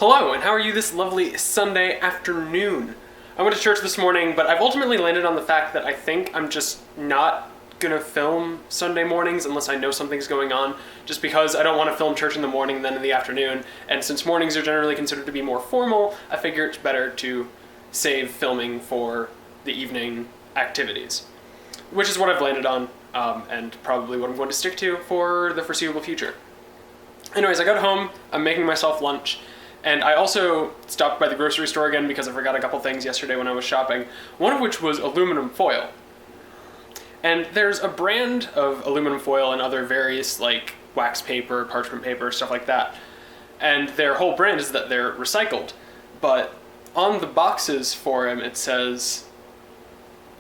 Hello, and how are you this lovely Sunday afternoon? I went to church this morning, but I've ultimately landed on the fact that I think I'm just not gonna film Sunday mornings unless I know something's going on, just because I don't want to film church in the morning and then in the afternoon, and since mornings are generally considered to be more formal, I figure it's better to save filming for the evening activities, which is what I've landed on, and probably what I'm going to stick to for the foreseeable future. Anyways, I got home, I'm making myself lunch, and I also stopped by the grocery store again because I forgot a couple things yesterday when I was shopping, one of which was aluminum foil. And there's a brand of aluminum foil and other various like wax paper, parchment paper, stuff like that. And their whole brand is that they're recycled. But on the boxes for them it says,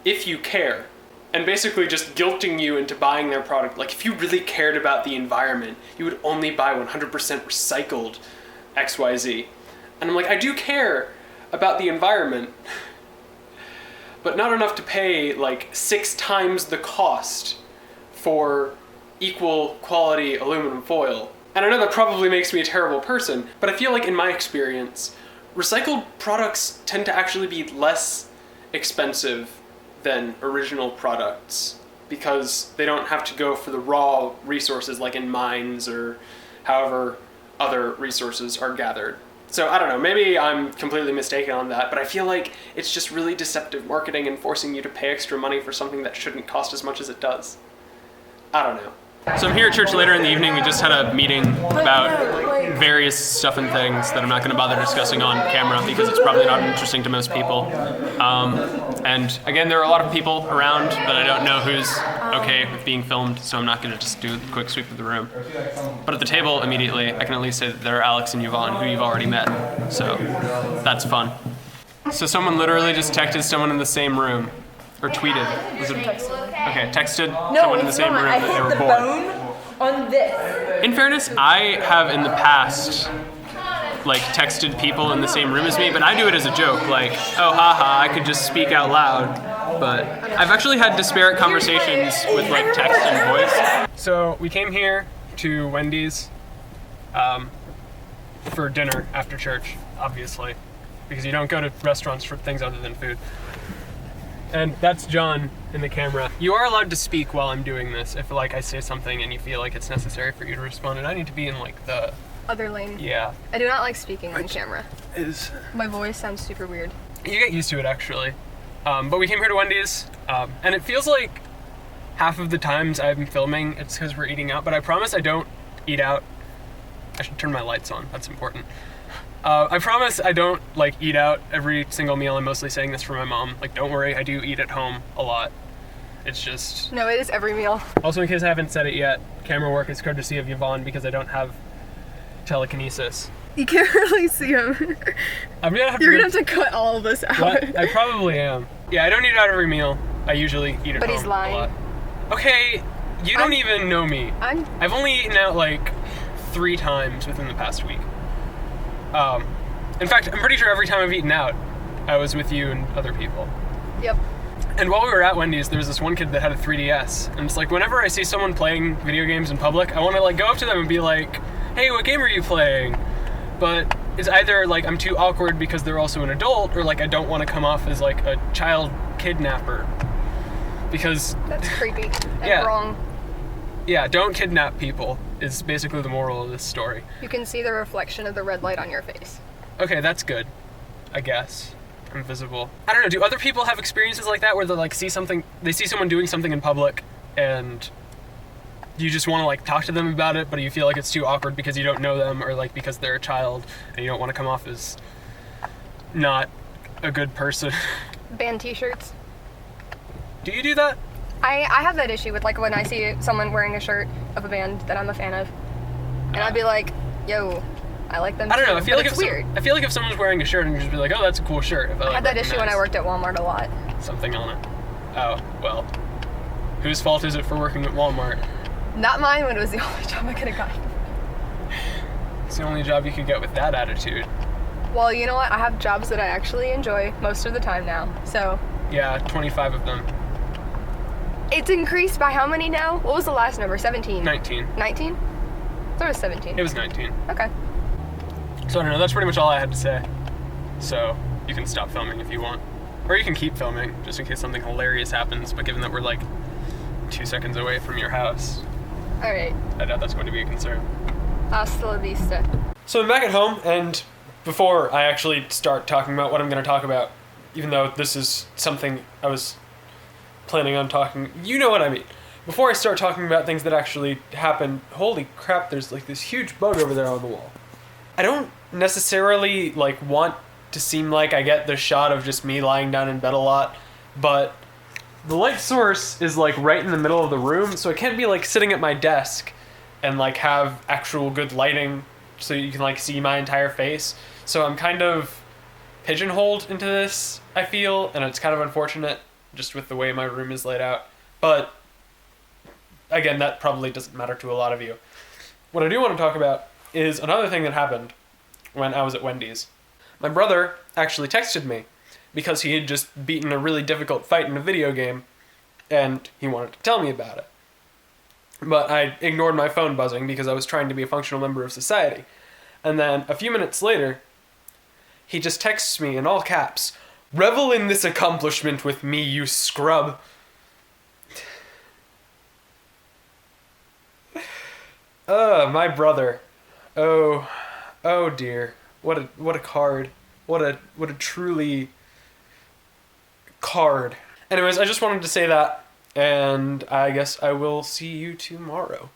if you care. And basically just guilting you into buying their product. Like if you really cared about the environment, you would only buy 100% recycled XYZ. And I'm like, I do care about the environment, but not enough to pay like 6 times the cost for equal quality aluminum foil. And I know that probably makes me a terrible person, but I feel like in my experience, recycled products tend to actually be less expensive than original products because they don't have to go for the raw resources like in mines or however other resources are gathered. So I don't know, maybe I'm completely mistaken on that, but I feel like it's just really deceptive marketing and forcing you to pay extra money for something that shouldn't cost as much as it does. I don't know. So I'm here at church later in the evening. We just had a meeting about various stuff and things that I'm not going to bother discussing on camera because it's probably not interesting to most people. And again, there are a lot of people around, but I don't know who's okay with being filmed, so I'm not going to just do a quick sweep of the room. But at the table immediately, I can at least say that there are Alex and Yvonne, who you've already met, so that's fun. So someone literally just texted someone in the same room. Or tweeted. Was it? Okay, texted someone in the same room that they were bored. Bone on this. In fairness, I have in the past like texted people in the same room as me, but I do it as a joke, like, oh haha, I could just speak out loud. But I've actually had disparate conversations with like text and voice. So we came here to Wendy's for dinner after church, obviously, because you don't go to restaurants for things other than food. And that's John in the camera. You are allowed to speak while I'm doing this if like I say something and you feel like it's necessary for you to respond, and I need to be in like the other lane. Yeah. I do not like speaking on camera. My voice sounds super weird. You get used to it actually. But we came here to Wendy's, and it feels like half of the times I'm filming it's because we're eating out, but I promise I don't eat out. I should turn my lights on, that's important. I promise I don't like eat out every single meal. I'm mostly saying this for my mom. Like, don't worry, I do eat at home a lot. It's just... No, it is every meal. Also, in case I haven't said it yet, camera work is courtesy of Yvonne because I don't have telekinesis. You can't really see him. You're gonna have to cut all of this out. What? I probably am. Yeah, I don't eat out every meal. I usually eat at home But he's lying. a lot. Okay, you don't even know me. I've only eaten out like 3 times within the past week. In fact, I'm pretty sure every time I've eaten out, I was with you and other people. Yep. And while we were at Wendy's, there was this one kid that had a 3DS, and it's like whenever I see someone playing video games in public, I want to like go up to them and be like, hey, what game are you playing? But it's either like I'm too awkward because they're also an adult, or like I don't want to come off as like a child kidnapper. Because... That's creepy and wrong. Yeah, don't kidnap people is basically the moral of this story. You can see the reflection of the red light on your face. Okay, that's good, I guess. I'm visible. I don't know, do other people have experiences like that where they like see someone doing something in public and you just want to like talk to them about it, but you feel like it's too awkward because you don't know them or like because they're a child and you don't want to come off as not a good person? Ban t-shirts. Do you do that? I have that issue with like when I see someone wearing a shirt of a band that I'm a fan of, and I'd be like, yo, I like them too. I don't know, I feel like I feel like if someone's wearing a shirt and you just be like, oh, that's a cool shirt. If I had that issue when I worked at Walmart a lot. Something on it. Oh, well. Whose fault is it for working at Walmart? Not mine when it was the only job I could have gotten. It's the only job you could get with that attitude. Well, you know what? I have jobs that I actually enjoy most of the time now, so. Yeah, 25 of them. It's increased by how many now? What was the last number? 17? 19. 19? I thought it was 17. It was 19. Okay. So I don't know, that's pretty much all I had to say. So you can stop filming if you want. Or you can keep filming, just in case something hilarious happens, but given that we're like 2 seconds away from your house, Alright. I doubt that's going to be a concern. Hasta la vista. So I'm back at home, and before I actually start talking about what I'm going to talk about, even though this is something I was planning on talking, you know what I mean. Before I start talking about things that actually happened, holy crap, there's like this huge bug over there on the wall. I don't necessarily like want to seem like I get the shot of just me lying down in bed a lot, but the light source is like right in the middle of the room, so I can't be like sitting at my desk and like have actual good lighting so you can like see my entire face. So I'm kind of pigeonholed into this, I feel, and it's kind of unfortunate just with the way my room is laid out. But again, that probably doesn't matter to a lot of you. What I do want to talk about is another thing that happened when I was at Wendy's. My brother actually texted me because he had just beaten a really difficult fight in a video game, and he wanted to tell me about it. But I ignored my phone buzzing because I was trying to be a functional member of society. And then a few minutes later, he just texts me in all caps, "Revel in this accomplishment with me, you scrub." My brother. Oh dear. What a card. What a truly card. Anyways, I just wanted to say that, and I guess I will see you tomorrow.